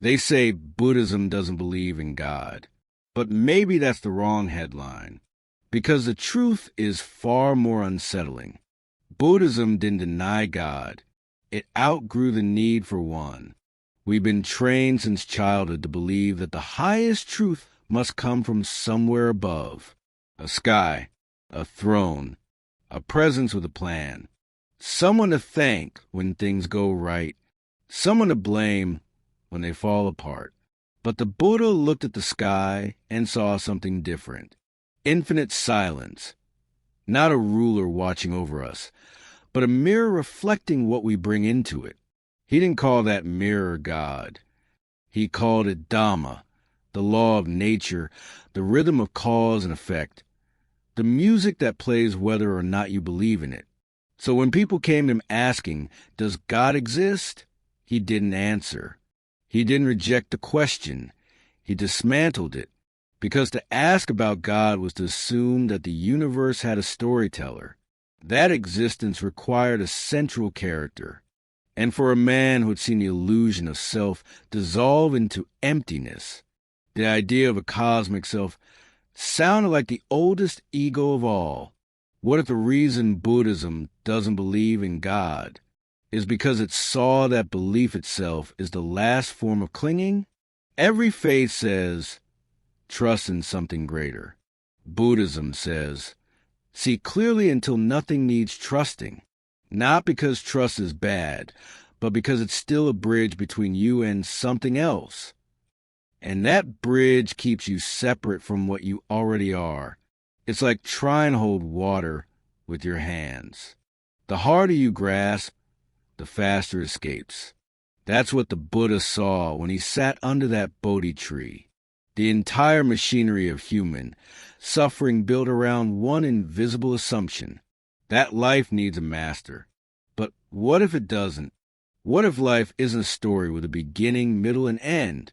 They say Buddhism doesn't believe in God, but maybe that's the wrong headline, because the truth is far more unsettling. Buddhism didn't deny God. It outgrew the need for one. We've been trained since childhood to believe that the highest truth must come from somewhere above, a sky, a throne, a presence with a plan, someone to thank when things go right, someone to blame when they fall apart. But the Buddha looked at the sky and saw something different. Infinite silence. Not a ruler watching over us, but a mirror reflecting what we bring into it. He didn't call that mirror God. He called it Dharma, the law of nature, the rhythm of cause and effect, the music that plays whether or not you believe in it. So when people came to him asking, does God exist? He didn't answer. He didn't reject the question. He dismantled it, because to ask about God was to assume that the universe had a storyteller. That existence required a central character. And for a man who had seen the illusion of self dissolve into emptiness, the idea of a cosmic self sounded like the oldest ego of all. What if the reason Buddhism doesn't believe in God is because it saw that belief itself is the last form of clinging? Every faith says, trust in something greater. Buddhism says, see clearly until nothing needs trusting. Not because trust is bad, but because it's still a bridge between you and something else. And that bridge keeps you separate from what you already are. It's like trying to hold water with your hands. The harder you grasp, the faster it escapes. That's what the Buddha saw when he sat under that Bodhi tree. The entire machinery of human suffering built around one invisible assumption, that life needs a master. But what if it doesn't? What if life isn't a story with a beginning, middle, and end?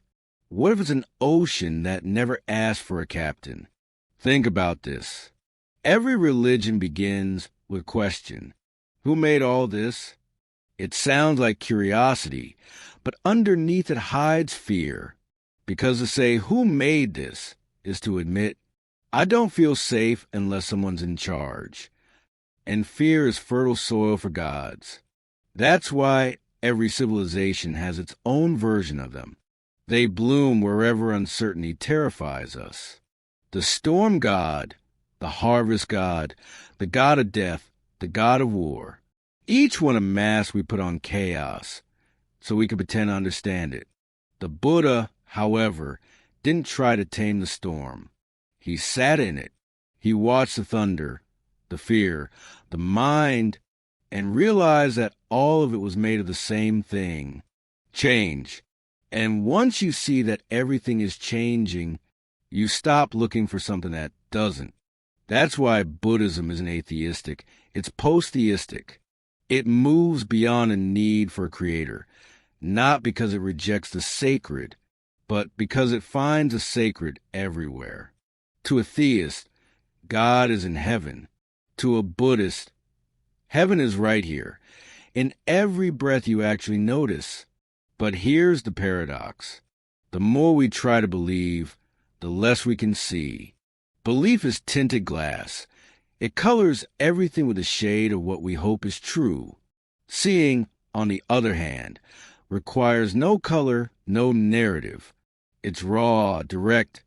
What if it's an ocean that never asked for a captain? Think about this. Every religion begins with question. Who made all this? It sounds like curiosity, but underneath it hides fear. Because to say, who made this, is to admit, I don't feel safe unless someone's in charge. And fear is fertile soil for gods. That's why every civilization has its own version of them. They bloom wherever uncertainty terrifies us. The storm god, the harvest god, the god of death, the god of war. Each one a mask we put on chaos, so we can pretend to understand it. The Buddha, however, didn't try to tame the storm. He sat in it. He watched the thunder, the fear, the mind, and realized that all of it was made of the same thing, change. And once you see that everything is changing, you stop looking for something that doesn't. That's why Buddhism isn't atheistic. It's post-theistic. It moves beyond a need for a creator, not because it rejects the sacred, but because it finds the sacred everywhere. To a theist, God is in heaven. To a Buddhist, heaven is right here, in every breath you actually notice. But here's the paradox. The more we try to believe, the less we can see. Belief is tinted glass. It colors everything with a shade of what we hope is true. Seeing, on the other hand, requires no color, no narrative. It's raw, direct,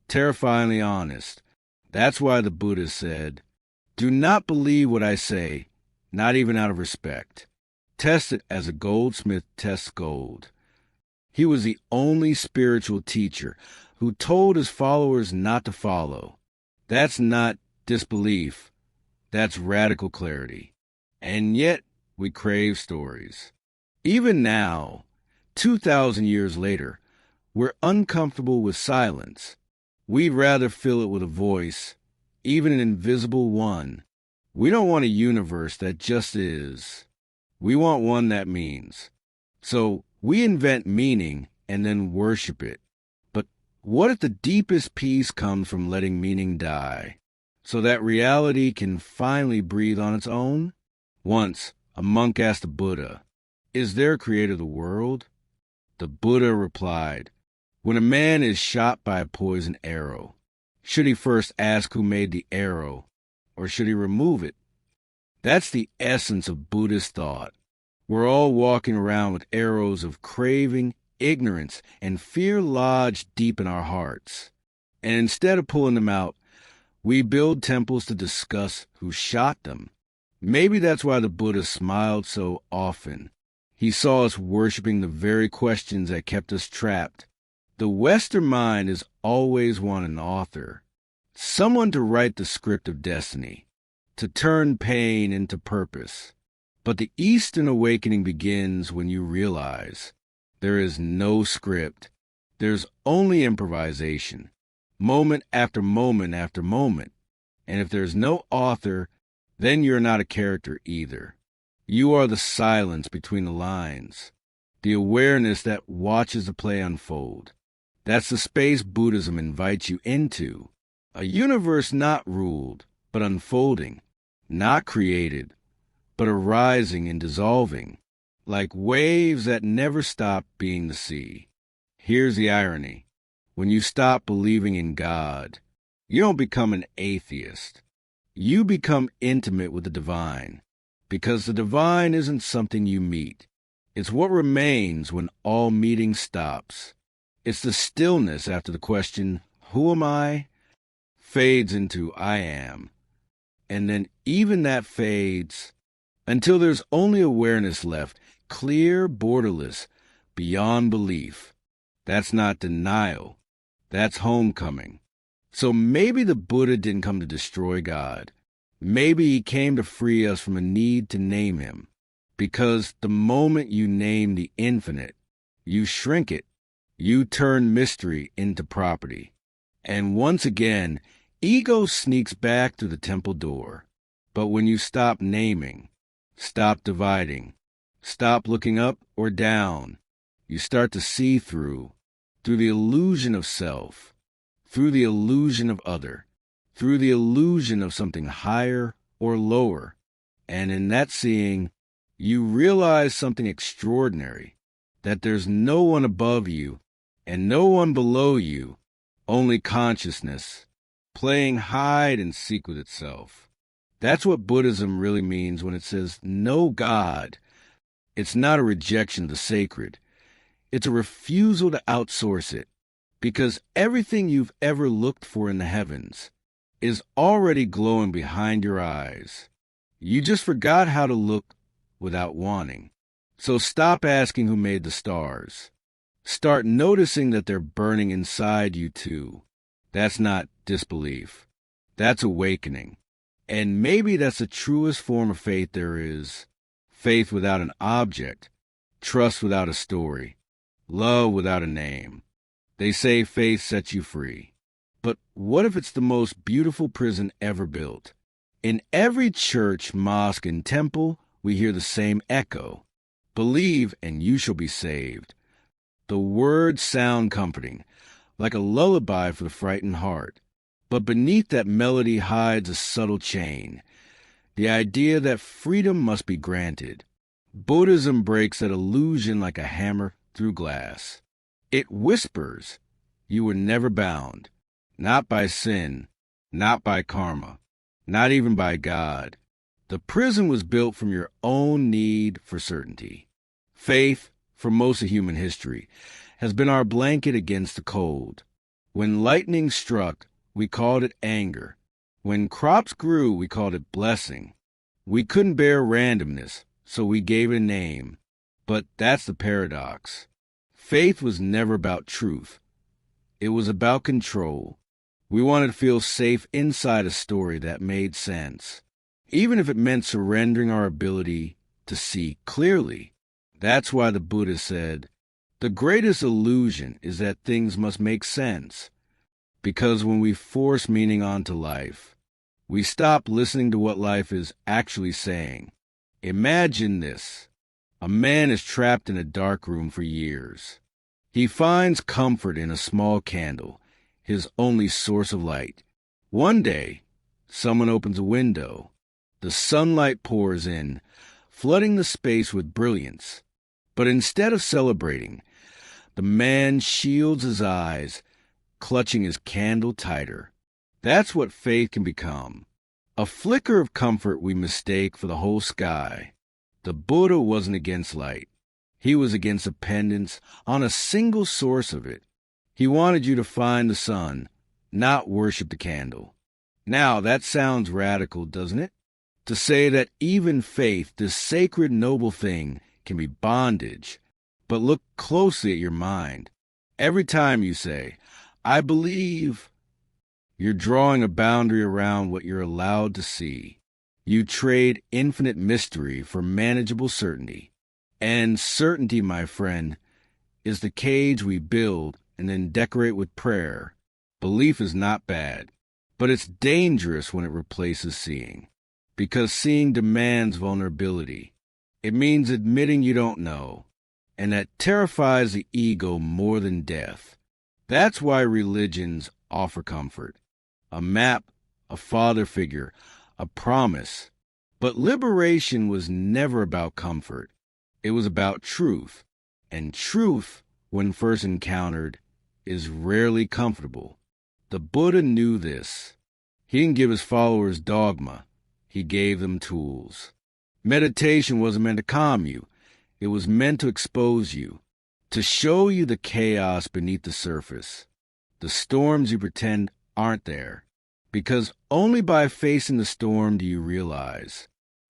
terrifyingly honest. That's why the Buddha said, do not believe what I say, not even out of respect. Test it as a goldsmith tests gold. He was the only spiritual teacher who told his followers not to follow. That's not disbelief. That's radical clarity. And yet, we crave stories. Even now, 2,000 years later, we're uncomfortable with silence. We'd rather fill it with a voice, even an invisible one. We don't want a universe that just is. We want one that means. So we invent meaning and then worship it. But what if the deepest peace comes from letting meaning die, so that reality can finally breathe on its own? Once, a monk asked the Buddha, is there a creator of the world? The Buddha replied, when a man is shot by a poisoned arrow, should he first ask who made the arrow, or should he remove it? That's the essence of Buddhist thought. We're all walking around with arrows of craving, ignorance, and fear lodged deep in our hearts. And instead of pulling them out, we build temples to discuss who shot them. Maybe that's why the Buddha smiled so often. He saw us worshiping the very questions that kept us trapped. The Western mind is always wanting an author, someone to write the script of destiny, to turn pain into purpose. But the Eastern awakening begins when you realize there is no script. There's only improvisation, moment after moment after moment. And if there's no author, then you're not a character either. You are the silence between the lines, the awareness that watches the play unfold. That's the space Buddhism invites you into, a universe not ruled, but unfolding, not created, but arising and dissolving, like waves that never stop being the sea. Here's the irony. When you stop believing in God, you don't become an atheist. You become intimate with the divine, because the divine isn't something you meet. It's what remains when all meeting stops. It's the stillness after the question, who am I? Fades into I am. And then even that fades until there's only awareness left, clear, borderless, beyond belief. That's not denial. That's homecoming. So maybe the Buddha didn't come to destroy God. Maybe he came to free us from a need to name him. Because the moment you name the infinite, you shrink it. You turn mystery into property. And once again, ego sneaks back through the temple door. But when you stop naming, stop dividing, stop looking up or down, you start to see through the illusion of self, through the illusion of other, through the illusion of something higher or lower. And in that seeing, you realize something extraordinary, that there's no one above you and no one below you, only consciousness, playing hide and seek with itself. That's what Buddhism really means when it says no God. It's not a rejection of the sacred. It's a refusal to outsource it, because everything you've ever looked for in the heavens is already glowing behind your eyes. You just forgot how to look without wanting. So stop asking who made the stars. Start noticing that they're burning inside you too. That's not disbelief. That's awakening. And maybe that's the truest form of faith there is. Faith without an object, trust without a story, love without a name. They say faith sets you free. But what if it's the most beautiful prison ever built? In every church, mosque, and temple, we hear the same echo. Believe and you shall be saved. The words sound comforting, like a lullaby for the frightened heart. But beneath that melody hides a subtle chain, the idea that freedom must be granted. Buddhism breaks that illusion like a hammer through glass. It whispers, you were never bound, not by sin, not by karma, not even by God. The prison was built from your own need for certainty. Faith, for most of human history, has been our blanket against the cold. When lightning struck, we called it anger. When crops grew, we called it blessing. We couldn't bear randomness, so we gave it a name. But that's the paradox. Faith was never about truth. It was about control. We wanted to feel safe inside a story that made sense, even if it meant surrendering our ability to see clearly. That's why the Buddha said, the greatest illusion is that things must make sense. Because when we force meaning onto life, we stop listening to what life is actually saying. Imagine this. A man is trapped in a dark room for years. He finds comfort in a small candle, his only source of light. One day, someone opens a window. The sunlight pours in, flooding the space with brilliance. But instead of celebrating, The man shields his eyes, clutching his candle tighter. That's what faith can become. A flicker of comfort we mistake for the whole sky. The Buddha wasn't against light. He was against dependence on a single source of it. He wanted you to find the sun, not worship the candle. Now, that sounds radical, doesn't it? To say that even faith, this sacred, noble thing, can be bondage. But look closely at your mind. Every time you say, I believe, you're drawing a boundary around what you're allowed to see. You trade infinite mystery for manageable certainty. And certainty, my friend, is the cage we build and then decorate with prayer. Belief is not bad, but it's dangerous when it replaces seeing. Because seeing demands vulnerability. It means admitting you don't know, and that terrifies the ego more than death. That's why religions offer comfort. A map, a father figure, a promise. But liberation was never about comfort. It was about truth. And truth, when first encountered, is rarely comfortable. The Buddha knew this. He didn't give his followers dogma. He gave them tools. Meditation wasn't meant to calm you. It was meant to expose you, to show you the chaos beneath the surface, the storms you pretend aren't there. Because only by facing the storm do you realize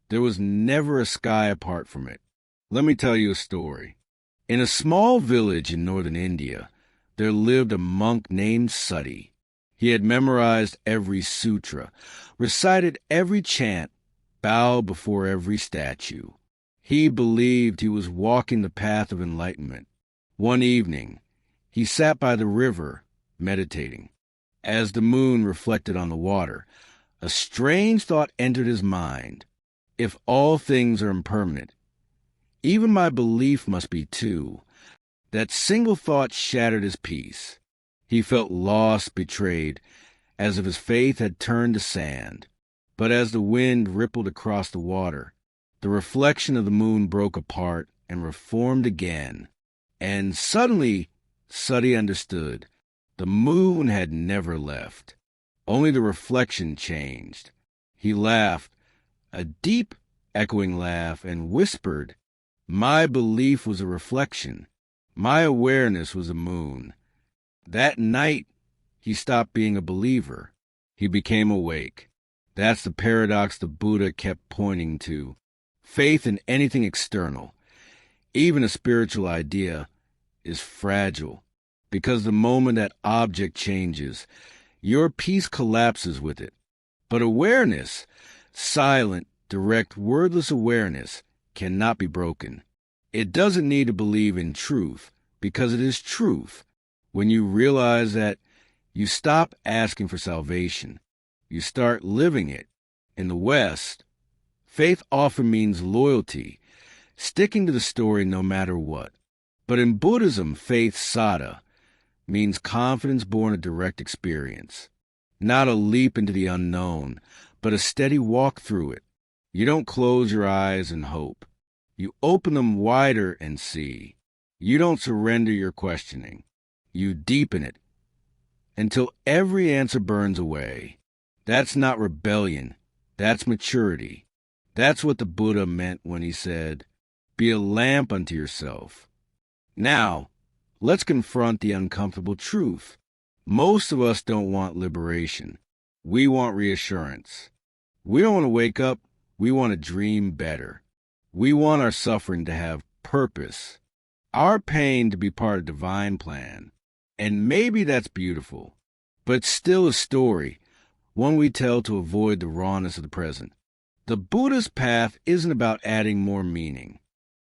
there was never a sky apart from it. Let me tell you a story. In a small village in northern India, there lived a monk named Sati. He had memorized every sutra, recited every chant, bowed before every statue. He believed he was walking the path of enlightenment. One evening, he sat by the river, meditating. As the moon reflected on the water, a strange thought entered his mind. If all things are impermanent, even my belief must be too. That single thought shattered his peace. He felt lost, betrayed, as if his faith had turned to sand. But as the wind rippled across the water, the reflection of the moon broke apart and reformed again. And suddenly, Sati understood. The moon had never left. Only the reflection changed. He laughed, a deep, echoing laugh, and whispered, "My belief was a reflection. My awareness was a moon." That night, he stopped being a believer. He became awake. That's the paradox the Buddha kept pointing to. Faith in anything external, even a spiritual idea, is fragile. Because the moment that object changes, your peace collapses with it. But awareness, silent, direct, wordless awareness, cannot be broken. It doesn't need to believe in truth, because it is truth. When you realize that, you stop asking for salvation. You start living it. In the West, faith often means loyalty, sticking to the story no matter what. But in Buddhism, faith, sada, means confidence born of direct experience. Not a leap into the unknown, but a steady walk through it. You don't close your eyes and hope. You open them wider and see. You don't surrender your questioning. You deepen it until every answer burns away. That's not rebellion. That's maturity. That's what the Buddha meant when he said, "Be a lamp unto yourself." Now, let's confront the uncomfortable truth. Most of us don't want liberation. We want reassurance. We don't want to wake up. We want to dream better. We want our suffering to have purpose. Our pain to be part of the divine plan. And maybe that's beautiful, but it's still a story, one we tell to avoid the rawness of the present. The Buddha's path isn't about adding more meaning.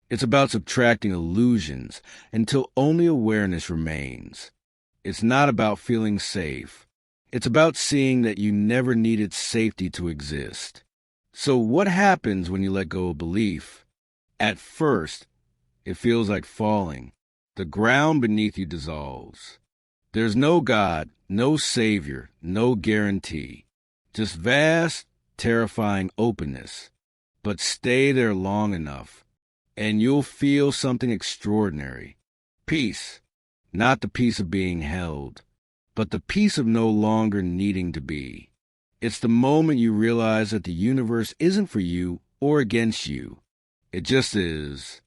It's about subtracting illusions until only awareness remains. It's not about feeling safe. It's about seeing that you never needed safety to exist. So what happens when you let go of belief? At first, it feels like falling. The ground beneath you dissolves. There's no God, no Savior, no guarantee. Just vast, terrifying openness. But stay there long enough, and you'll feel something extraordinary. Peace. not the peace of being held, but the peace of no longer needing to be. It's the moment you realize that the universe isn't for you or against you. It just is.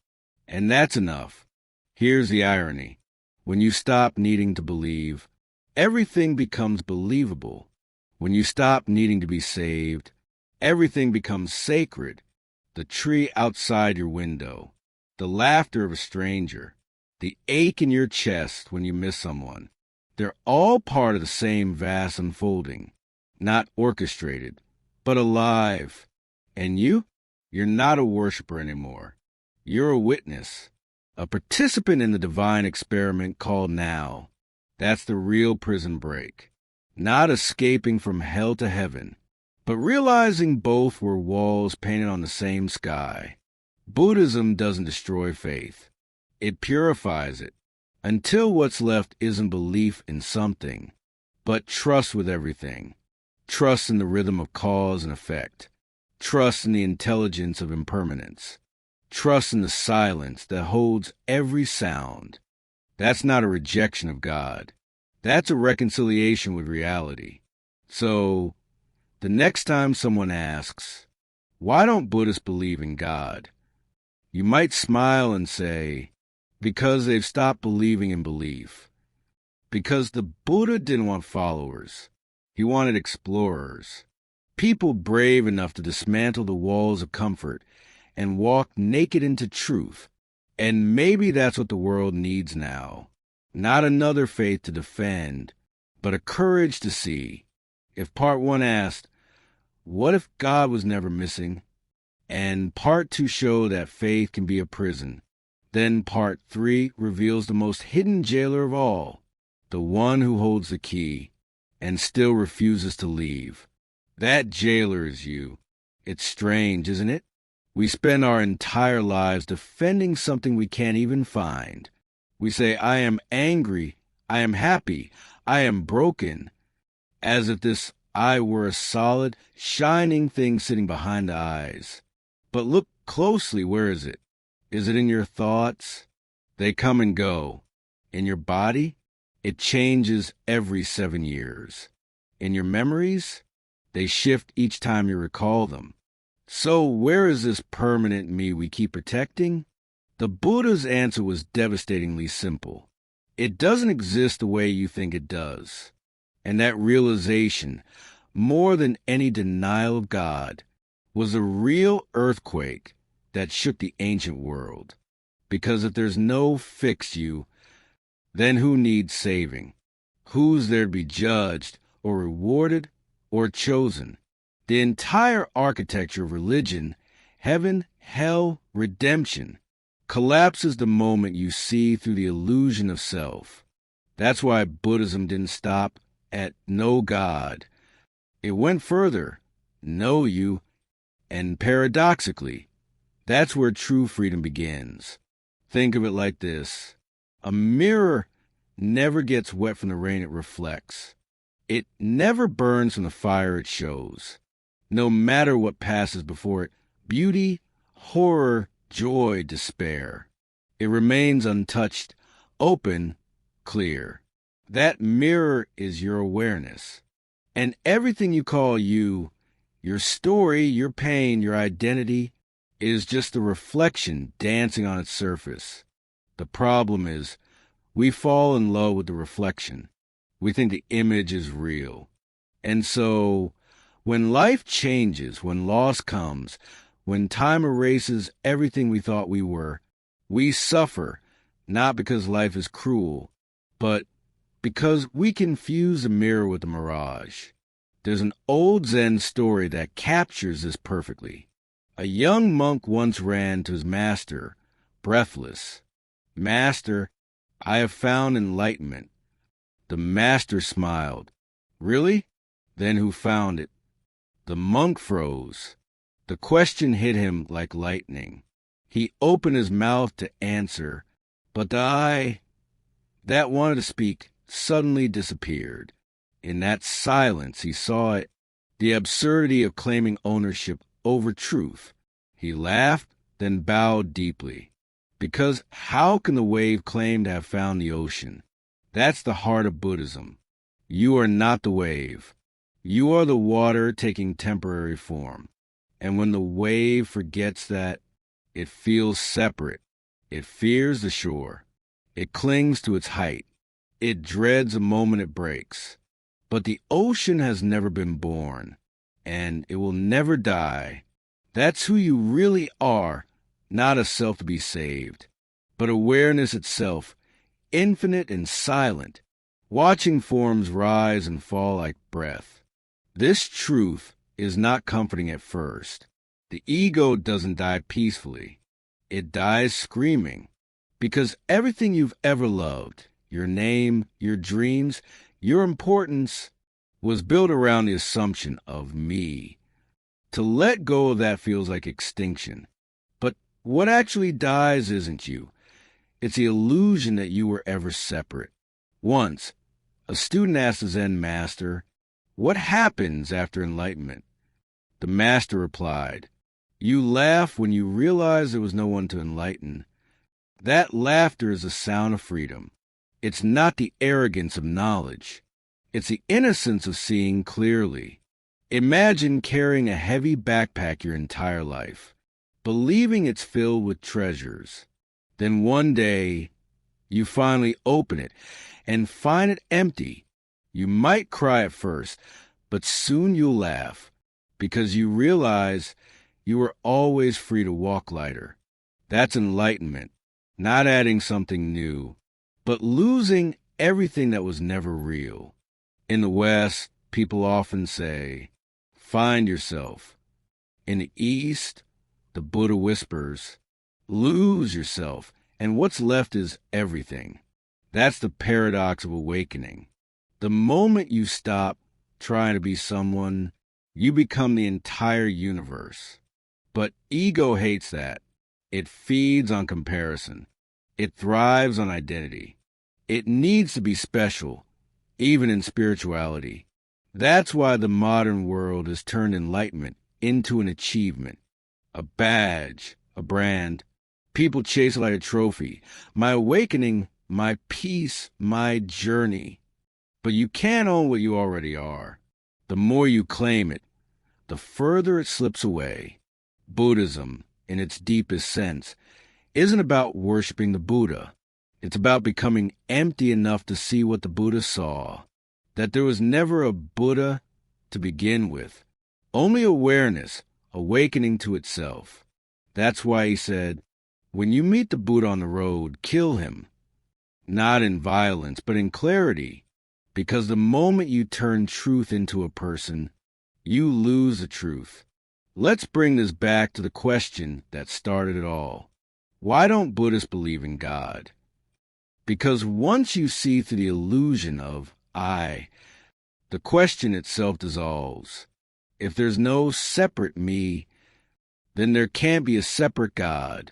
And that's enough. Here's the irony. When you stop needing to believe, everything becomes believable. When you stop needing to be saved, everything becomes sacred. The tree outside your window, the laughter of a stranger, the ache in your chest when you miss someone. They're all part of the same vast unfolding, not orchestrated, but alive. And you're not a worshiper anymore. You're a witness, a participant in the divine experiment called now. That's the real prison break. Not escaping from hell to heaven, but realizing both were walls painted on the same sky. Buddhism doesn't destroy faith. It purifies it, until what's left isn't belief in something, but trust with everything. Trust in the rhythm of cause and effect. Trust in the intelligence of impermanence. Trust in the silence that holds every sound. That's not a rejection of God. That's a reconciliation with reality. So, the next time someone asks, why don't Buddhists believe in God? You might smile and say, because they've stopped believing in belief. Because the Buddha didn't want followers. He wanted explorers. People brave enough to dismantle the walls of comfort and walk naked into truth. And maybe that's what the world needs now. Not another faith to defend, but a courage to see. If part one asked, what if God was never missing? And part two showed that faith can be a prison. Then part three reveals the most hidden jailer of all, the one who holds the key and still refuses to leave. That jailer is you. It's strange, isn't it? We spend our entire lives defending something we can't even find. We say, I am angry, I am happy, I am broken, as if this I were a solid, shining thing sitting behind the eyes. But look closely, where is it? Is it in your thoughts? They come and go. In your body? It changes every 7 years. In your memories? They shift each time you recall them. So where is this permanent me we keep protecting? The Buddha's answer was devastatingly simple. It doesn't exist the way you think it does. And that realization, more than any denial of God, was a real earthquake that shook the ancient world. Because if there's no fix you, then who needs saving? Who's there to be judged or rewarded or chosen? The entire architecture of religion, heaven, hell, redemption, collapses the moment you see through the illusion of self. That's why Buddhism didn't stop at no God. It went further, know you, and paradoxically, that's where true freedom begins. Think of it like this. A mirror never gets wet from the rain it reflects. It never burns from the fire it shows. No matter what passes before it, beauty, horror, joy, despair. It remains untouched, open, clear. That mirror is your awareness. And everything you call you, your story, your pain, your identity, is just a reflection dancing on its surface. The problem is, we fall in love with the reflection. We think the image is real. And so, when life changes, when loss comes, when time erases everything we thought we were, we suffer, not because life is cruel, but because we confuse the mirror with the mirage. There's an old Zen story that captures this perfectly. A young monk once ran to his master, breathless. Master, I have found enlightenment. The master smiled. Really? Then who found it? The monk froze. The question hit him like lightning. He opened his mouth to answer, but the I that wanted to speak suddenly disappeared. In that silence, he saw it, the absurdity of claiming ownership over truth. He laughed, then bowed deeply. Because how can the wave claim to have found the ocean? That's the heart of Buddhism. You are not the wave. You are the water taking temporary form. And when the wave forgets that, it feels separate. It fears the shore. It clings to its height. It dreads the moment it breaks. But the ocean has never been born, and it will never die. That's who you really are, not a self to be saved, but awareness itself, infinite and silent, watching forms rise and fall like breath. This truth is not comforting at first. The ego doesn't die peacefully. It dies screaming, because everything you've ever loved, your name, your dreams, your importance, was built around the assumption of me. To let go of that feels like extinction. But what actually dies isn't you. It's the illusion that you were ever separate. Once, a student asked the Zen master, "What happens after enlightenment?" The master replied, "You laugh when you realize there was no one to enlighten. That laughter is the sound of freedom. It's not the arrogance of knowledge. It's the innocence of seeing clearly. Imagine carrying a heavy backpack your entire life, believing it's filled with treasures. Then one day, you finally open it and find it empty. You might cry at first, but soon you'll laugh, because you realize you were always free to walk lighter. That's enlightenment, not adding something new, but losing everything that was never real. In the West, people often say, find yourself. In the East, the Buddha whispers, lose yourself, and what's left is everything. That's the paradox of awakening. The moment you stop trying to be someone, you become the entire universe. But ego hates that. It feeds on comparison. It thrives on identity. It needs to be special, even in spirituality. That's why the modern world has turned enlightenment into an achievement, a badge, a brand. People chase it like a trophy. My awakening, my peace, my journey. But you can't own what you already are. The more you claim it, the further it slips away. Buddhism, in its deepest sense, isn't about worshiping the Buddha. It's about becoming empty enough to see what the Buddha saw, that there was never a Buddha to begin with, only awareness, awakening to itself. That's why he said, when you meet the Buddha on the road, kill him, not in violence, but in clarity, because the moment you turn truth into a person, you lose the truth. Let's bring this back to the question that started it all. Why don't Buddhists believe in God? Because once you see through the illusion of I, the question itself dissolves. If there's no separate me, then there can't be a separate God.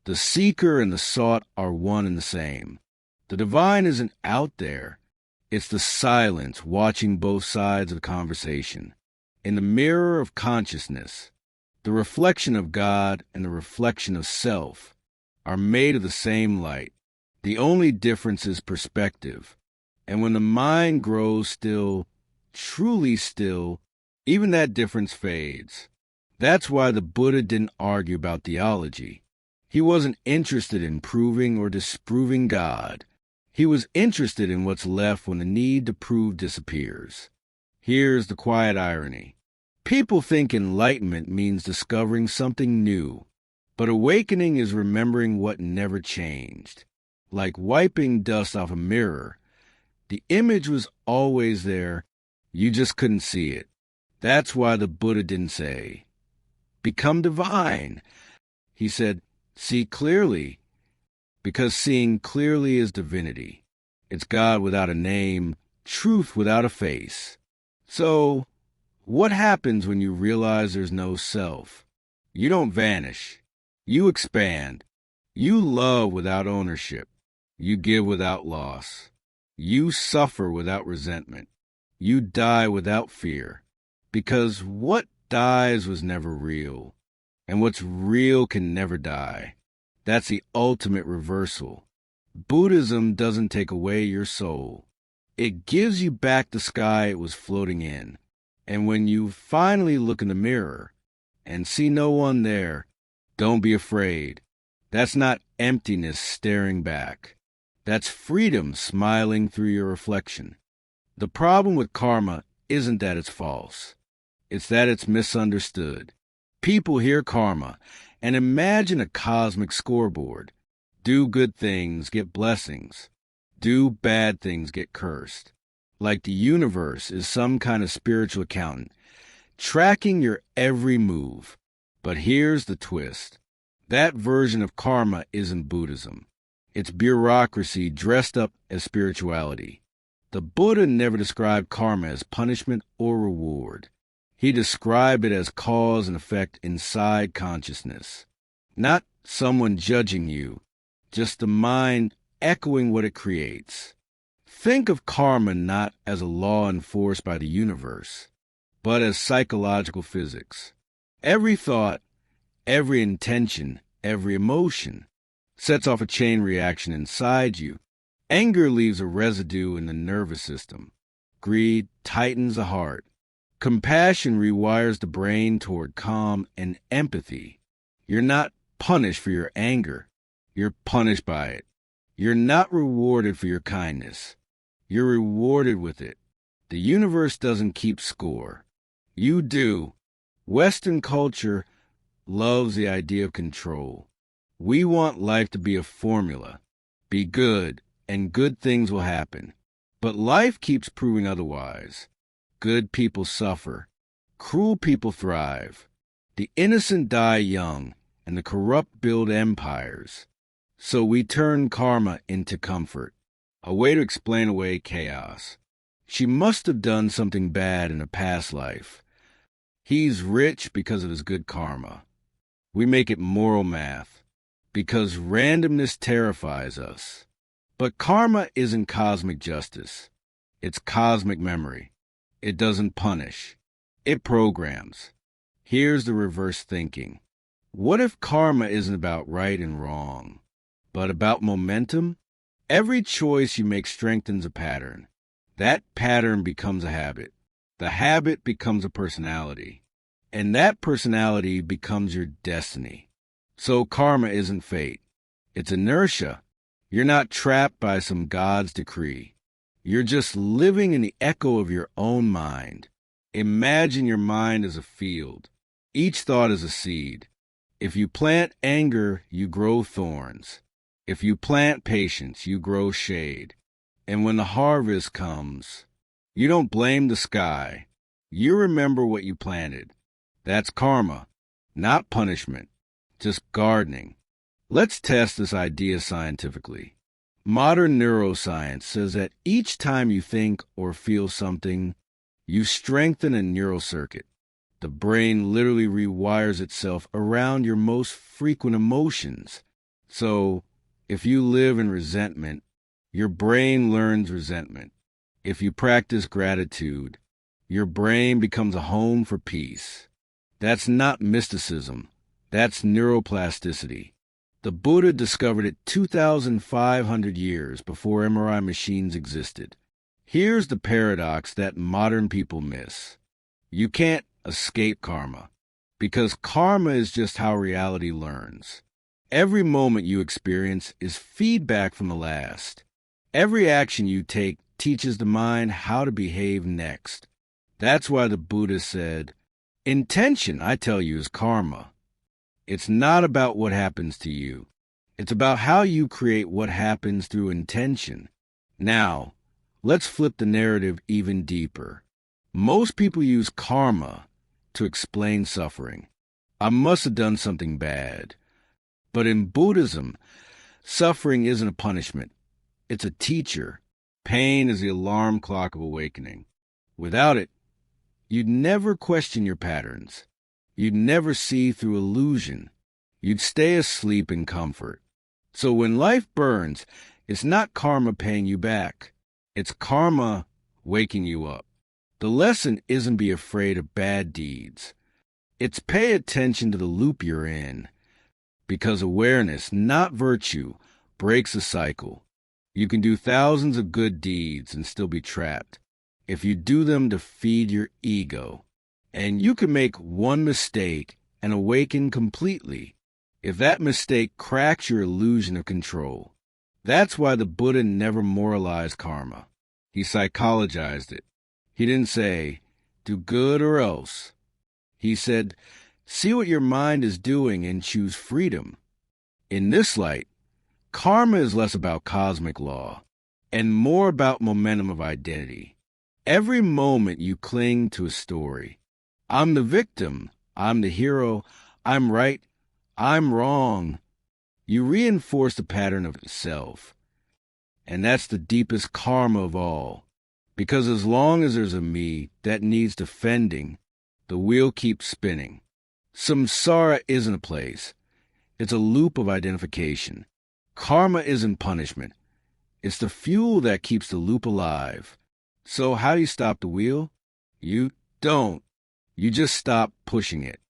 The seeker and the sought are one and the same. The divine isn't out there. It's the silence watching both sides of the conversation. In the mirror of consciousness, the reflection of God and the reflection of self are made of the same light. The only difference is perspective. And when the mind grows still, truly still, even that difference fades. That's why the Buddha didn't argue about theology. He wasn't interested in proving or disproving God. He was interested in what's left when the need to prove disappears. Here's the quiet irony. People think enlightenment means discovering something new, but awakening is remembering what never changed. Like wiping dust off a mirror. The image was always there, you just couldn't see it. That's why the Buddha didn't say, become divine. He said, see clearly, because seeing clearly is divinity. It's God without a name, truth without a face. So, what happens when you realize there's no self? You don't vanish. You expand. You love without ownership. You give without loss. You suffer without resentment. You die without fear. Because what dies was never real. And what's real can never die. That's the ultimate reversal. Buddhism doesn't take away your soul. It gives you back the sky it was floating in. And when you finally look in the mirror and see no one there, don't be afraid. That's not emptiness staring back. That's freedom smiling through your reflection. The problem with karma isn't that it's false. It's that it's misunderstood. People hear karma and imagine a cosmic scoreboard. Do good things, get blessings. Do bad things, get cursed. Like the universe is some kind of spiritual accountant, tracking your every move. But here's the twist. That version of karma isn't Buddhism. It's bureaucracy dressed up as spirituality. The Buddha never described karma as punishment or reward. He described it as cause and effect inside consciousness. Not someone judging you, just the mind echoing what it creates. Think of karma not as a law enforced by the universe, but as psychological physics. Every thought, every intention, every emotion sets off a chain reaction inside you. Anger leaves a residue in the nervous system. Greed tightens the heart. Compassion rewires the brain toward calm and empathy. You're not punished for your anger. You're punished by it. You're not rewarded for your kindness. You're rewarded with it. The universe doesn't keep score. You do. Western culture loves the idea of control. We want life to be a formula. Be good, and good things will happen. But life keeps proving otherwise. Good people suffer. Cruel people thrive. The innocent die young, and the corrupt build empires. So we turn karma into comfort, a way to explain away chaos. She must have done something bad in a past life. He's rich because of his good karma. We make it moral math, because randomness terrifies us. But karma isn't cosmic justice. It's cosmic memory. It doesn't punish. It programs. Here's the reverse thinking. What if karma isn't about right and wrong, but about momentum? Every choice you make strengthens a pattern. That pattern becomes a habit. The habit becomes a personality. And that personality becomes your destiny. So karma isn't fate. It's inertia. You're not trapped by some God's decree. You're just living in the echo of your own mind. Imagine your mind as a field. Each thought is a seed. If you plant anger, you grow thorns. If you plant patience, you grow shade. And when the harvest comes, you don't blame the sky. You remember what you planted. That's karma, not punishment, just gardening. Let's test this idea scientifically. Modern neuroscience says that each time you think or feel something, you strengthen a neural circuit. The brain literally rewires itself around your most frequent emotions. So, if you live in resentment, your brain learns resentment. If you practice gratitude, your brain becomes a home for peace. That's not mysticism. That's neuroplasticity. The Buddha discovered it 2,500 years before MRI machines existed. Here's the paradox that modern people miss. You can't escape karma, because karma is just how reality learns. Every moment you experience is feedback from the last. Every action you take teaches the mind how to behave next. That's why the Buddha said, intention, I tell you, is karma. It's not about what happens to you. It's about how you create what happens through intention. Now, let's flip the narrative even deeper. Most people use karma to explain suffering. I must have done something bad. But in Buddhism, suffering isn't a punishment. It's a teacher. Pain is the alarm clock of awakening. Without it, you'd never question your patterns. You'd never see through illusion. You'd stay asleep in comfort. So when life burns, it's not karma paying you back. It's karma waking you up. The lesson isn't be afraid of bad deeds. It's pay attention to the loop you're in. Because awareness, not virtue, breaks a cycle. You can do thousands of good deeds and still be trapped if you do them to feed your ego. And you can make one mistake and awaken completely if that mistake cracks your illusion of control. That's why the Buddha never moralized karma. He psychologized it. He didn't say, do good or else. He said, see what your mind is doing and choose freedom. In this light, karma is less about cosmic law and more about momentum of identity. Every moment you cling to a story. I'm the victim. I'm the hero. I'm right. I'm wrong. You reinforce the pattern of self. And that's the deepest karma of all. Because as long as there's a me that needs defending, the wheel keeps spinning. Samsara isn't a place. It's a loop of identification. Karma isn't punishment. It's the fuel that keeps the loop alive. So how do you stop the wheel? You don't. You just stop pushing it.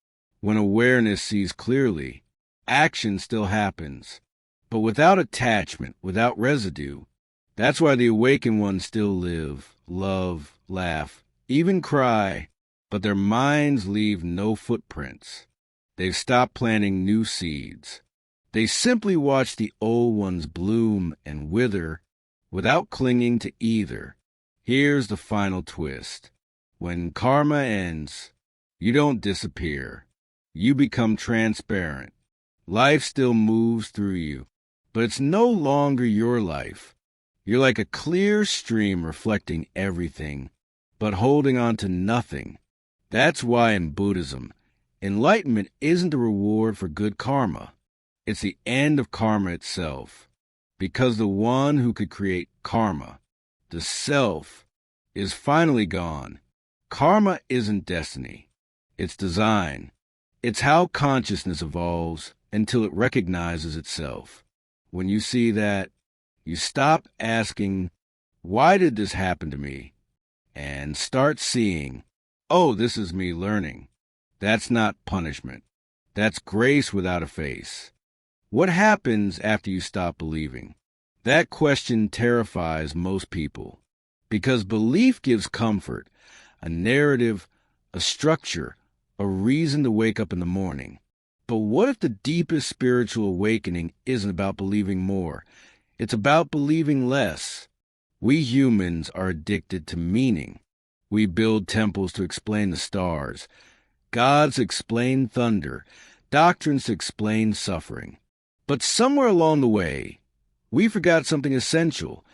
When awareness sees clearly, action still happens. But without attachment, without residue. That's why the awakened ones still live, love, laugh, even cry. But their minds leave no footprints. They've stopped planting new seeds. They simply watch the old ones bloom and wither without clinging to either. Here's the final twist. When karma ends, you don't disappear. You become transparent. Life still moves through you, but it's no longer your life. You're like a clear stream reflecting everything, but holding on to nothing. That's why in Buddhism, enlightenment isn't the reward for good karma. It's the end of karma itself. Because the one who could create karma, the self, is finally gone. Karma isn't destiny. It's design. It's how consciousness evolves until it recognizes itself. When you see that, you stop asking, why did this happen to me? And start seeing, oh, this is me learning. That's not punishment. That's grace without a face. What happens after you stop believing? That question terrifies most people because belief gives comfort, a narrative, a structure, a reason to wake up in the morning. But what if the deepest spiritual awakening isn't about believing more? It's about believing less. We humans are addicted to meaning. We build temples to explain the stars, gods explain thunder, doctrines to explain suffering. But somewhere along the way, we forgot something essential,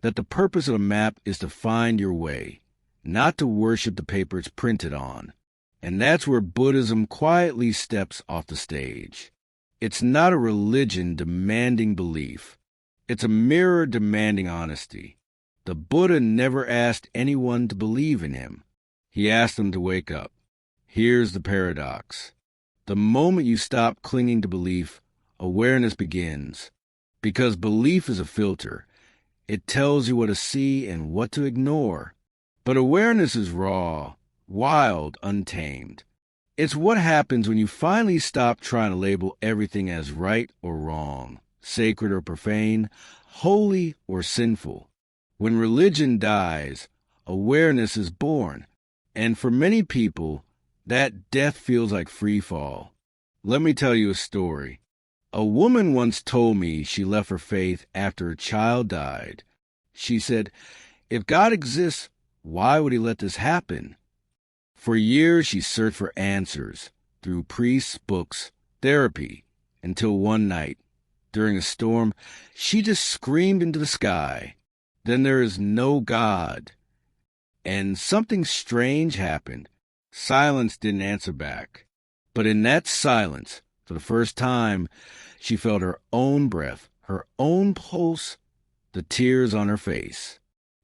that the purpose of a map is to find your way, not to worship the paper it's printed on. And that's where Buddhism quietly steps off the stage. It's not a religion demanding belief. It's a mirror demanding honesty. The Buddha never asked anyone to believe in him. He asked them to wake up. Here's the paradox. The moment you stop clinging to belief, awareness begins. Because belief is a filter. It tells you what to see and what to ignore. But awareness is raw, wild, untamed. It's what happens when you finally stop trying to label everything as right or wrong, sacred or profane, holy or sinful. When religion dies, awareness is born. And for many people, that death feels like free fall. Let me tell you a story. A woman once told me she left her faith after her child died. She said, if God exists, why would he let this happen? For years, she searched for answers through priests, books, therapy, until one night, during a storm, she just screamed into the sky, then there is no God. And something strange happened. Silence didn't answer back. But in that silence, for the first time, she felt her own breath, her own pulse, the tears on her face.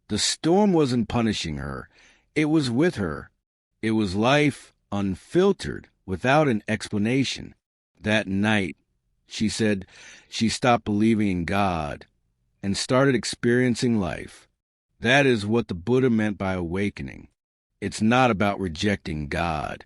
The storm wasn't punishing her. It was with her. It was life unfiltered, without an explanation. That night, she said she stopped believing in God and started experiencing life. That is what the Buddha meant by awakening. It's not about rejecting God.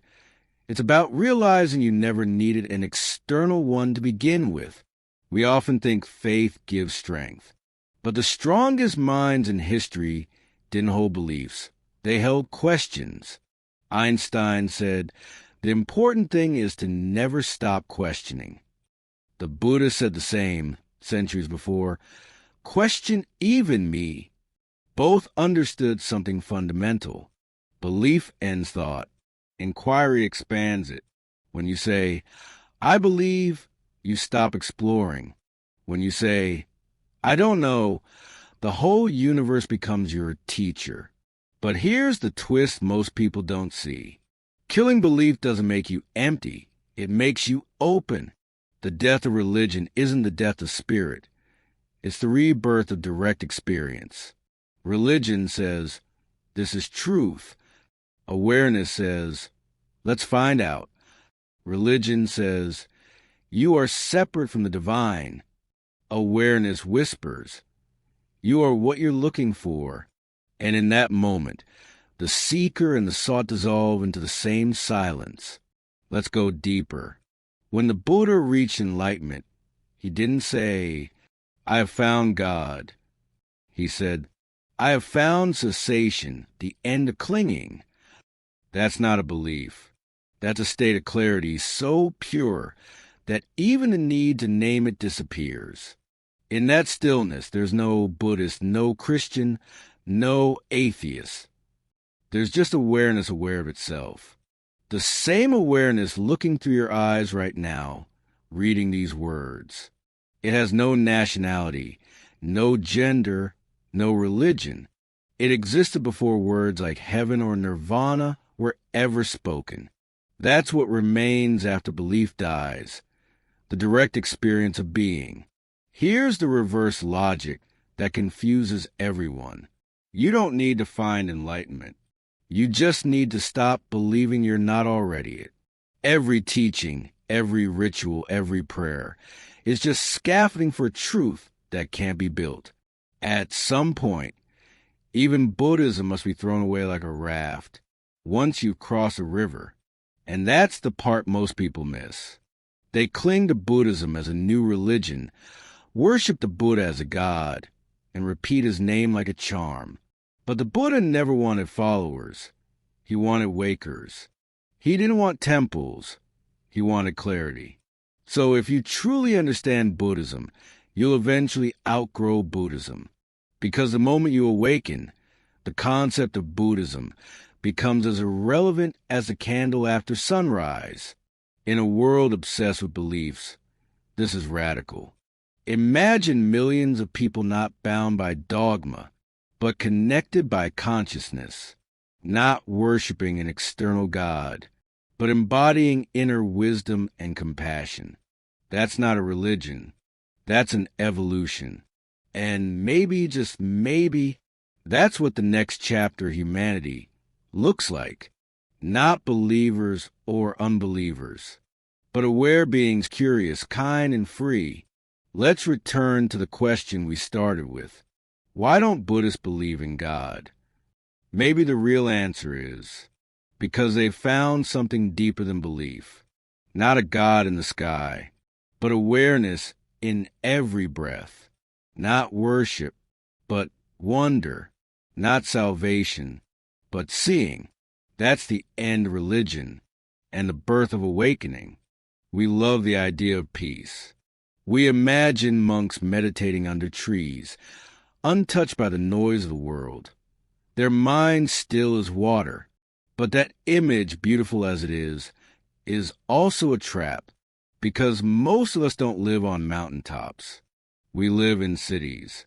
It's about realizing you never needed an external one to begin with. We often think faith gives strength. But the strongest minds in history didn't hold beliefs. They held questions. Einstein said, "The important thing is to never stop questioning." The Buddha said the same centuries before. Question even me. Both understood something fundamental. Belief ends thought. Inquiry expands it. When you say, "I believe," you stop exploring. When you say, "I don't know," the whole universe becomes your teacher. But here's the twist most people don't see. Killing belief doesn't make you empty. It makes you open. The death of religion isn't the death of spirit. It's the rebirth of direct experience. Religion says, "This is truth." Awareness says, "Let's find out." Religion says, "You are separate from the divine." Awareness whispers, "You are what you're looking for." And in that moment, the seeker and the sought dissolve into the same silence. Let's go deeper. When the Buddha reached enlightenment, he didn't say, "I have found God." He said, "I have found cessation, the end of clinging." That's not a belief. That's a state of clarity so pure that even the need to name it disappears. In that stillness, there's no Buddhist, no Christian, no atheist. There's just awareness aware of itself. The same awareness looking through your eyes right now, reading these words. It has no nationality, no gender, no religion. It existed before words like heaven or nirvana were ever spoken. That's what remains after belief dies, the direct experience of being. Here's the reverse logic that confuses everyone. You don't need to find enlightenment. You just need to stop believing you're not already it. Every teaching, every ritual, every prayer is just scaffolding for truth that can't be built. At some point, even Buddhism must be thrown away like a raft once you've crossed a river. And that's the part most people miss. They cling to Buddhism as a new religion, worship the Buddha as a god, and repeat his name like a charm. But the Buddha never wanted followers. He wanted wakers. He didn't want temples. He wanted clarity. So if you truly understand Buddhism, you'll eventually outgrow Buddhism. Because the moment you awaken, the concept of Buddhism becomes as irrelevant as the candle after sunrise. In a world obsessed with beliefs, this is radical. Imagine millions of people not bound by dogma, but connected by consciousness, not worshiping an external God, but embodying inner wisdom and compassion. That's not a religion. That's an evolution. And maybe, just maybe, that's what the next chapter of humanity looks like. Not believers or unbelievers, but aware beings, curious, kind, and free. Let's return to the question we started with. Why don't Buddhists believe in God? Maybe the real answer is because they've found something deeper than belief. Not a God in the sky, but awareness in every breath. Not worship, but wonder. Not salvation, but seeing. That's the end of religion and the birth of awakening. We love the idea of peace. We imagine monks meditating under trees, untouched by the noise of the world. Their mind still as water. But that image, beautiful as it is also a trap, because most of us don't live on mountaintops. We live in cities.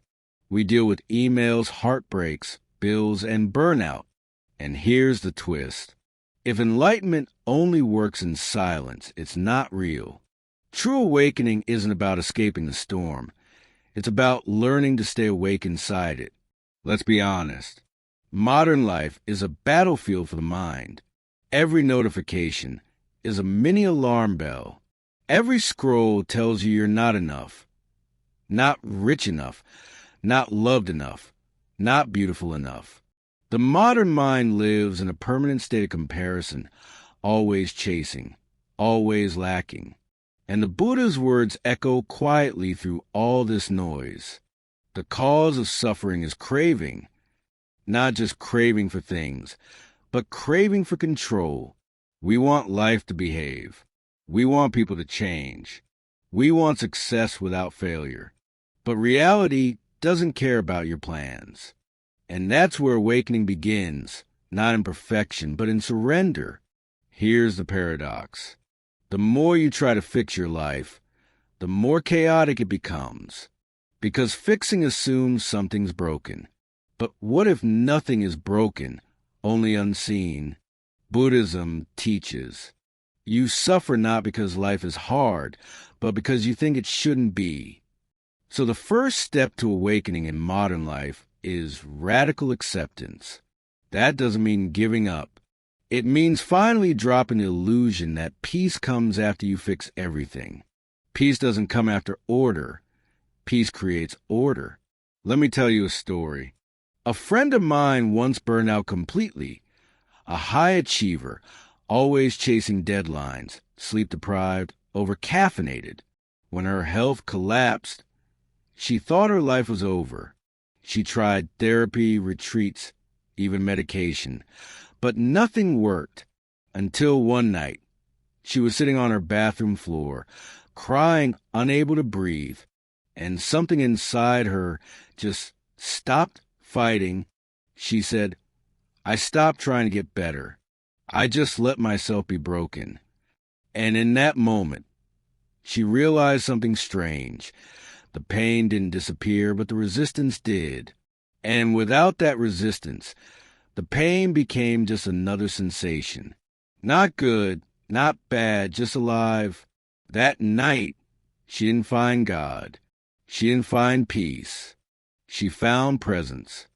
We deal with emails, heartbreaks, bills, and burnout. And here's the twist. If enlightenment only works in silence, it's not real. True awakening isn't about escaping the storm. It's about learning to stay awake inside it. Let's be honest. Modern life is a battlefield for the mind. Every notification is a mini alarm bell. Every scroll tells you you're not enough, not rich enough, not loved enough, not beautiful enough. The modern mind lives in a permanent state of comparison, always chasing, always lacking. And the Buddha's words echo quietly through all this noise. The cause of suffering is craving, not just craving for things, but craving for control. We want life to behave. We want people to change. We want success without failure. But reality doesn't care about your plans. And that's where awakening begins, not in perfection, but in surrender. Here's the paradox. The more you try to fix your life, the more chaotic it becomes. Because fixing assumes something's broken. But what if nothing is broken, only unseen? Buddhism teaches. You suffer not because life is hard, but because you think it shouldn't be. So the first step to awakening in modern life is radical acceptance. That doesn't mean giving up. It means finally dropping the illusion that peace comes after you fix everything. Peace doesn't come after order. Peace creates order. Let me tell you a story. A friend of mine once burned out completely. A high achiever, always chasing deadlines, sleep-deprived, over-caffeinated. When her health collapsed, she thought her life was over. She tried therapy, retreats, even medication. But nothing worked until one night. She was sitting on her bathroom floor, crying, unable to breathe, and something inside her just stopped fighting. She said, "I stopped trying to get better. I just let myself be broken." And in that moment, she realized something strange. The pain didn't disappear, but the resistance did. And without that resistance, the pain became just another sensation. Not good, not bad, just alive. That night, she didn't find God. She didn't find peace. She found presence.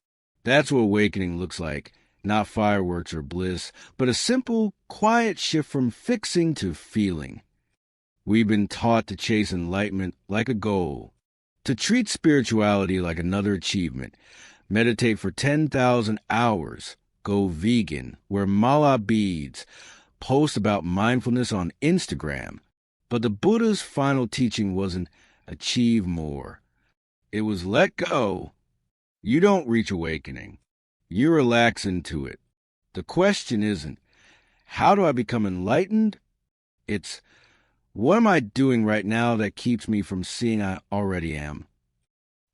That's what awakening looks like. Not fireworks or bliss, but a simple, quiet shift from fixing to feeling. We've been taught to chase enlightenment like a goal, to treat spirituality like another achievement, meditate for 10,000 hours, go vegan, wear mala beads, post about mindfulness on Instagram. But the Buddha's final teaching wasn't achieve more. It was let go. You don't reach awakening. You relax into it. The question isn't, how do I become enlightened? It's, what am I doing right now that keeps me from seeing I already am?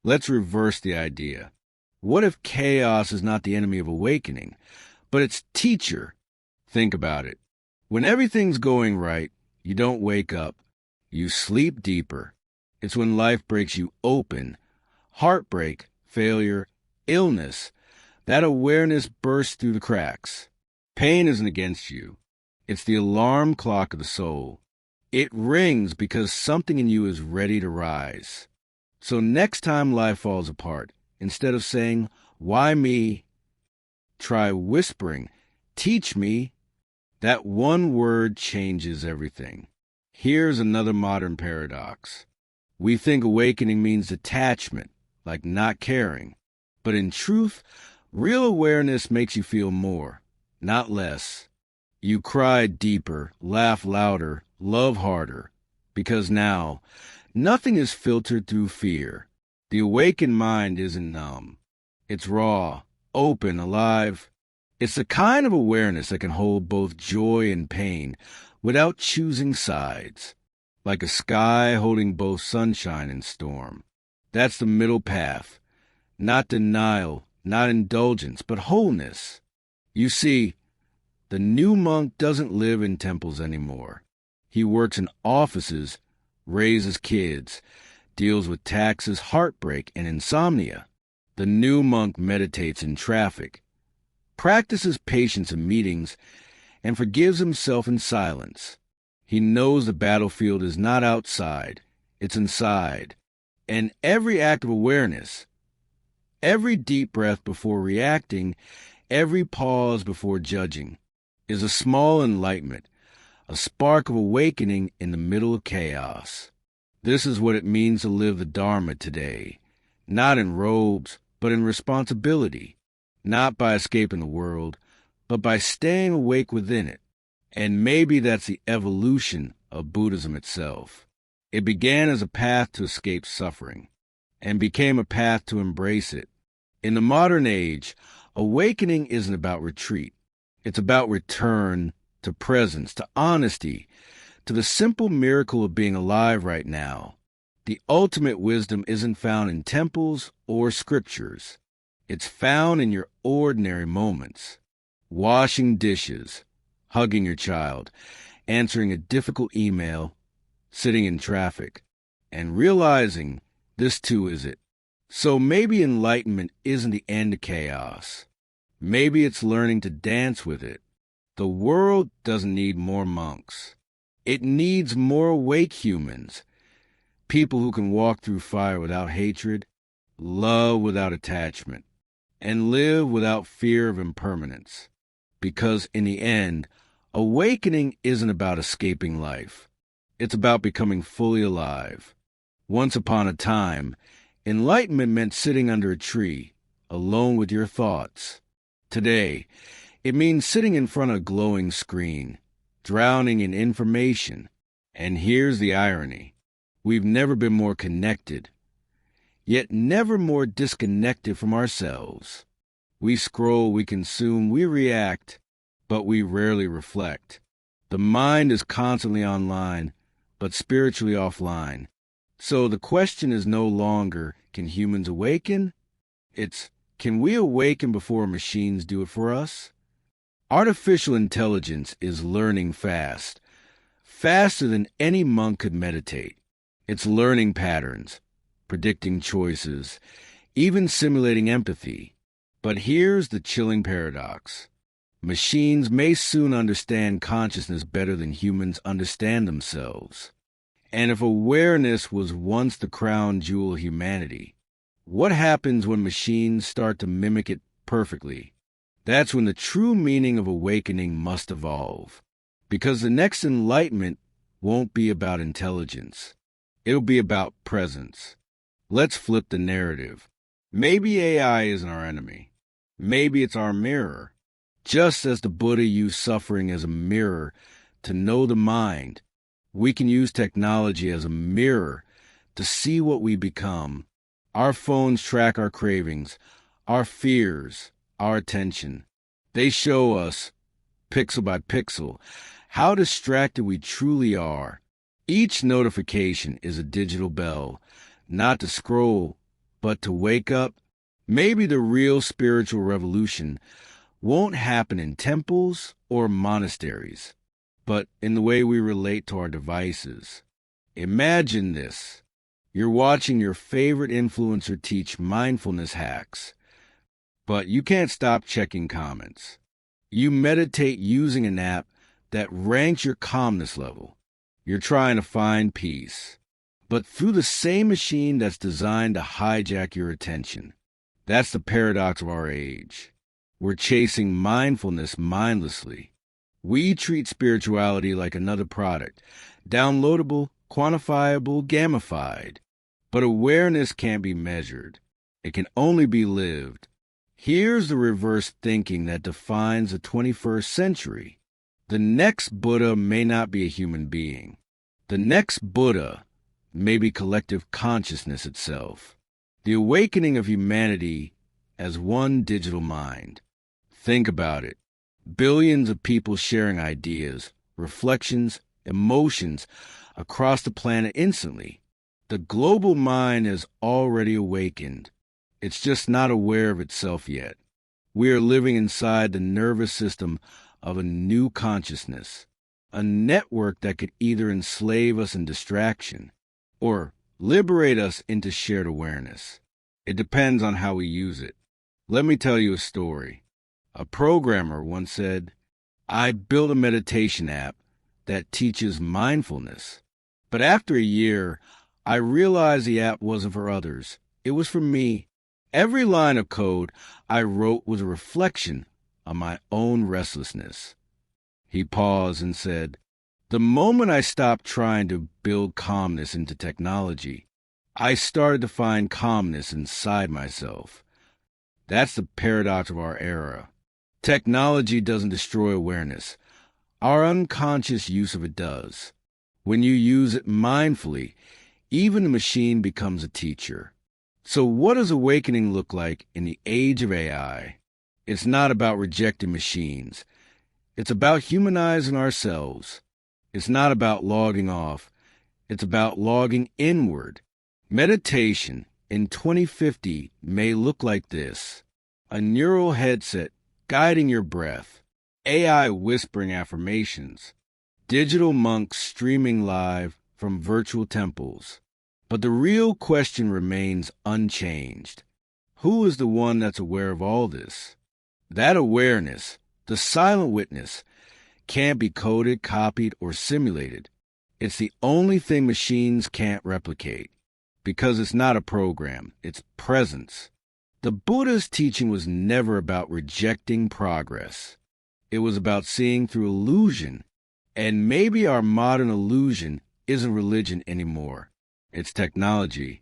Let's reverse the idea. What if chaos is not the enemy of awakening, but its teacher? Think about it. When everything's going right, you don't wake up. You sleep deeper. It's when life breaks you open. Heartbreak, failure, illness. That awareness bursts through the cracks. Pain isn't against you. It's the alarm clock of the soul. It rings because something in you is ready to rise. So next time life falls apart, instead of saying, "Why me?" try whispering, "Teach me." That one word changes everything. Here's another modern paradox. We think awakening means detachment, like not caring. But in truth, real awareness makes you feel more, not less. You cry deeper, laugh louder, love harder. Because now, nothing is filtered through fear. The awakened mind isn't numb. It's raw, open, alive. It's the kind of awareness that can hold both joy and pain without choosing sides. Like a sky holding both sunshine and storm. That's the middle path. Not denial, not indulgence, but wholeness. You see, the new monk doesn't live in temples anymore. He works in offices, raises kids, deals with taxes, heartbreak, and insomnia. The new monk meditates in traffic, practices patience in meetings, and forgives himself in silence. He knows the battlefield is not outside, it's inside. And every act of awareness, every deep breath before reacting, every pause before judging, is a small enlightenment, a spark of awakening in the middle of chaos. This is what it means to live the Dharma today, not in robes, but in responsibility, not by escaping the world, but by staying awake within it. And maybe that's the evolution of Buddhism itself. It began as a path to escape suffering. and became a path to embrace it. In the modern age, awakening isn't about retreat. It's about return to presence, to honesty, to the simple miracle of being alive right now. The ultimate wisdom isn't found in temples or scriptures. It's found in your ordinary moments. Washing dishes, hugging your child, answering a difficult email, sitting in traffic, and realizing this too is it. So maybe enlightenment isn't the end of chaos. Maybe it's learning to dance with it. The world doesn't need more monks. It needs more awake humans, people who can walk through fire without hatred, love without attachment, and live without fear of impermanence. Because in the end, awakening isn't about escaping life. It's about becoming fully alive. Once upon a time, enlightenment meant sitting under a tree, alone with your thoughts. Today, it means sitting in front of a glowing screen, drowning in information. And here's the irony. We've never been more connected, yet never more disconnected from ourselves. We scroll, we consume, we react, but we rarely reflect. The mind is constantly online, but spiritually offline. So the question is no longer, can humans awaken? It's, can we awaken before machines do it for us? Artificial intelligence is learning fast, faster than any monk could meditate. It's learning patterns, predicting choices, even simulating empathy. But here's the chilling paradox. Machines may soon understand consciousness better than humans understand themselves. And if awareness was once the crown jewel of humanity, what happens when machines start to mimic it perfectly? That's when the true meaning of awakening must evolve. Because the next enlightenment won't be about intelligence. It'll be about presence. Let's flip the narrative. Maybe AI isn't our enemy. Maybe it's our mirror. Just as the Buddha used suffering as a mirror to know the mind, we can use technology as a mirror to see what we become. Our phones track our cravings, our fears, our attention. They show us, pixel by pixel, how distracted we truly are. Each notification is a digital bell, not to scroll, but to wake up. Maybe the real spiritual revolution won't happen in temples or monasteries, but in the way we relate to our devices. Imagine this. You're watching your favorite influencer teach mindfulness hacks, but you can't stop checking comments. You meditate using an app that ranks your calmness level. You're trying to find peace, but through the same machine that's designed to hijack your attention. That's the paradox of our age. We're chasing mindfulness mindlessly. We treat spirituality like another product, downloadable, quantifiable, gamified. But awareness can't be measured. It can only be lived. Here's the reverse thinking that defines the 21st century. The next Buddha may not be a human being. The next Buddha may be collective consciousness itself. The awakening of humanity as one digital mind. Think about it. Billions of people sharing ideas, reflections, emotions across the planet instantly. The global mind has already awakened. It's just not aware of itself yet. We are living inside the nervous system of a new consciousness, a network that could either enslave us in distraction or liberate us into shared awareness. It depends on how we use it. Let me tell you a story. A programmer once said, "I built a meditation app that teaches mindfulness. But after a year, I realized the app wasn't for others. It was for me. Every line of code I wrote was a reflection of my own restlessness." He paused and said, "The moment I stopped trying to build calmness into technology, I started to find calmness inside myself." That's the paradox of our era. Technology doesn't destroy awareness. Our unconscious use of it does. When you use it mindfully, even the machine becomes a teacher. So what does awakening look like in the age of AI? It's not about rejecting machines. It's about humanizing ourselves. It's not about logging off. It's about logging inward. Meditation in 2050 may look like this: a neural headset guiding your breath, AI whispering affirmations, digital monks streaming live from virtual temples. But the real question remains unchanged. Who is the one that's aware of all this? That awareness, the silent witness, can't be coded, copied, or simulated. It's the only thing machines can't replicate, because it's not a program, it's presence. The Buddha's teaching was never about rejecting progress. It was about seeing through illusion. And maybe our modern illusion isn't religion anymore. It's technology.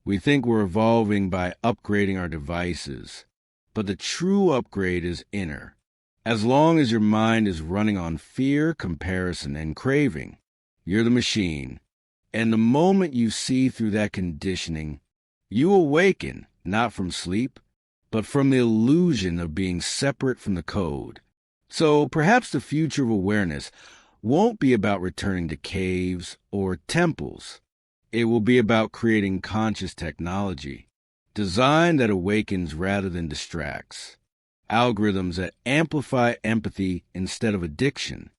We think we're evolving by upgrading our devices. But the true upgrade is inner. As long as your mind is running on fear, comparison, and craving, you're the machine. And the moment you see through that conditioning, you awaken, not from sleep, but from the illusion of being separate from the code. So perhaps the future of awareness won't be about returning to caves or temples. It will be about creating conscious technology, design that awakens rather than distracts, algorithms that amplify empathy instead of addiction.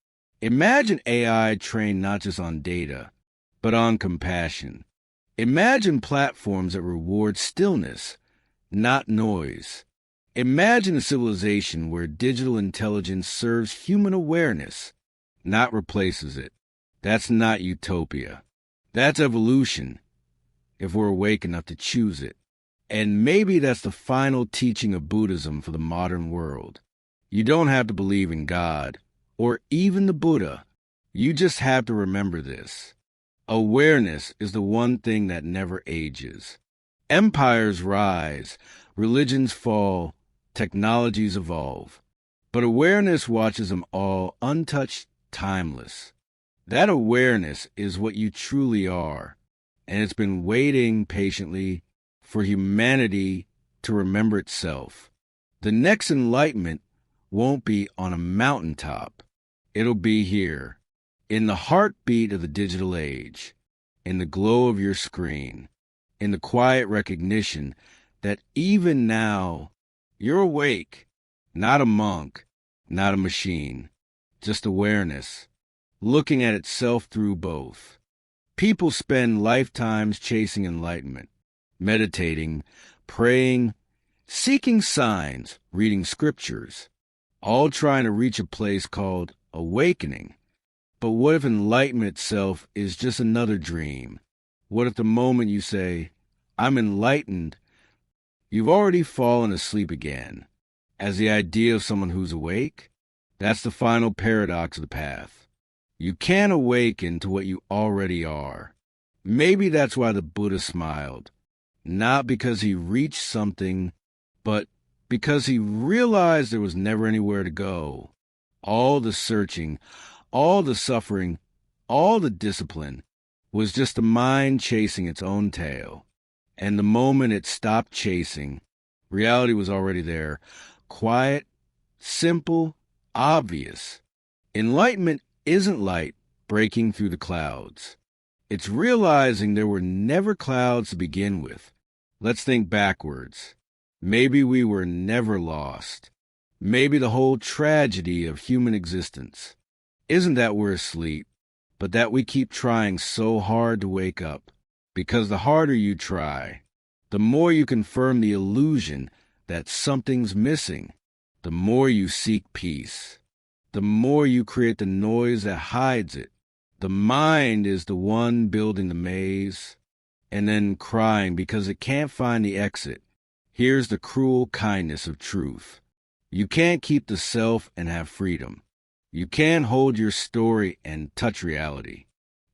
Imagine AI trained not just on data, but on compassion. Imagine platforms that reward stillness, not noise. Imagine a civilization where digital intelligence serves human awareness, not replaces it. That's not utopia. That's evolution, if we're awake enough to choose it. And maybe that's the final teaching of Buddhism for the modern world. You don't have to believe in God, or even the Buddha. You just have to remember this. Awareness is the one thing that never ages. Empires rise, religions fall, technologies evolve. But awareness watches them all untouched, timeless. That awareness is what you truly are, and it's been waiting patiently for humanity to remember itself. The next enlightenment won't be on a mountaintop. It'll be here, in the heartbeat of the digital age, in the glow of your screen, in the quiet recognition that even now you're awake, not a monk, not a machine, just awareness, looking at itself through both. People spend lifetimes chasing enlightenment, meditating, praying, seeking signs, reading scriptures, all trying to reach a place called awakening. But what if enlightenment itself is just another dream? What if the moment you say, I'm enlightened, you've already fallen asleep again? As the idea of someone who's awake, that's the final paradox of the path. You can't awaken to what you already are. Maybe that's why the Buddha smiled. Not because he reached something, but because he realized there was never anywhere to go. All the searching, all the suffering, all the discipline was just the mind chasing its own tail. And the moment it stopped chasing, reality was already there. Quiet, simple, obvious. Enlightenment isn't light breaking through the clouds. It's realizing there were never clouds to begin with. Let's think backwards. Maybe we were never lost. Maybe the whole tragedy of human existence isn't that we're asleep, but that we keep trying so hard to wake up. Because the harder you try, the more you confirm the illusion that something's missing, the more you seek peace. The more you create the noise that hides it. The mind is the one building the maze and then crying because it can't find the exit. Here's the cruel kindness of truth. You can't keep the self and have freedom. You can't hold your story and touch reality.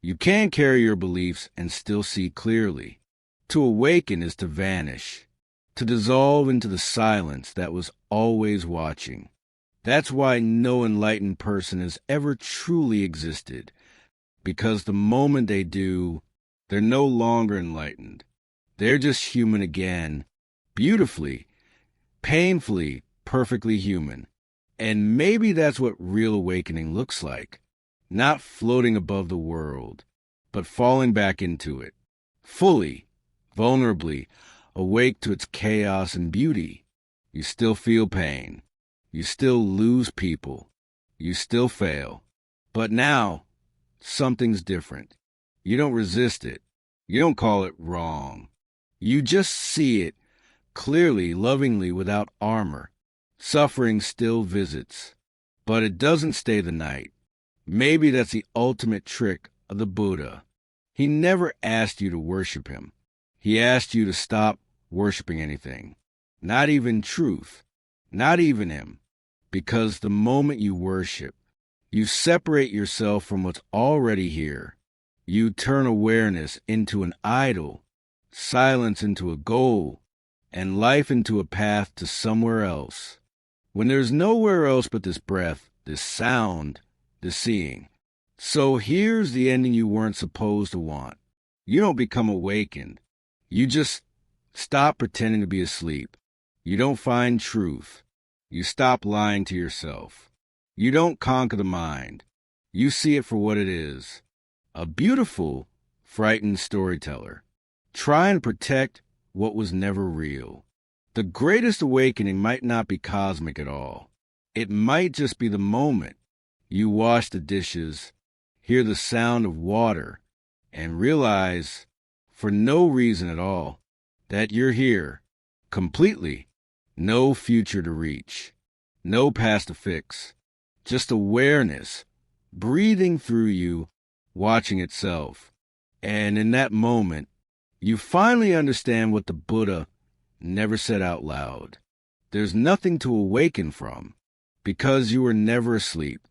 You can't carry your beliefs and still see clearly. To awaken is to vanish, to dissolve into the silence that was always watching. That's why no enlightened person has ever truly existed, because the moment they do, they're no longer enlightened. They're just human again, beautifully, painfully, perfectly human. And maybe that's what real awakening looks like. Not floating above the world, but falling back into it, fully, vulnerably, awake to its chaos and beauty. You still feel pain. You still lose people. You still fail. But now, something's different. You don't resist it. You don't call it wrong. You just see it clearly, lovingly, without armor. Suffering still visits, but it doesn't stay the night. Maybe that's the ultimate trick of the Buddha. He never asked you to worship him. He asked you to stop worshiping anything, not even truth, not even him, because the moment you worship, you separate yourself from what's already here. You turn awareness into an idol, silence into a goal, and life into a path to somewhere else. When there's nowhere else but this breath, this sound, this seeing. So here's the ending you weren't supposed to want. You don't become awakened. You just stop pretending to be asleep. You don't find truth. You stop lying to yourself. You don't conquer the mind. You see it for what it is. A beautiful, frightened storyteller, trying to protect what was never real. The greatest awakening might not be cosmic at all. It might just be the moment you wash the dishes, hear the sound of water, and realize, for no reason at all, that you're here, completely, no future to reach, no past to fix, just awareness, breathing through you, watching itself. And in that moment, you finally understand what the Buddha never said out loud. There's nothing to awaken from, because you were never asleep.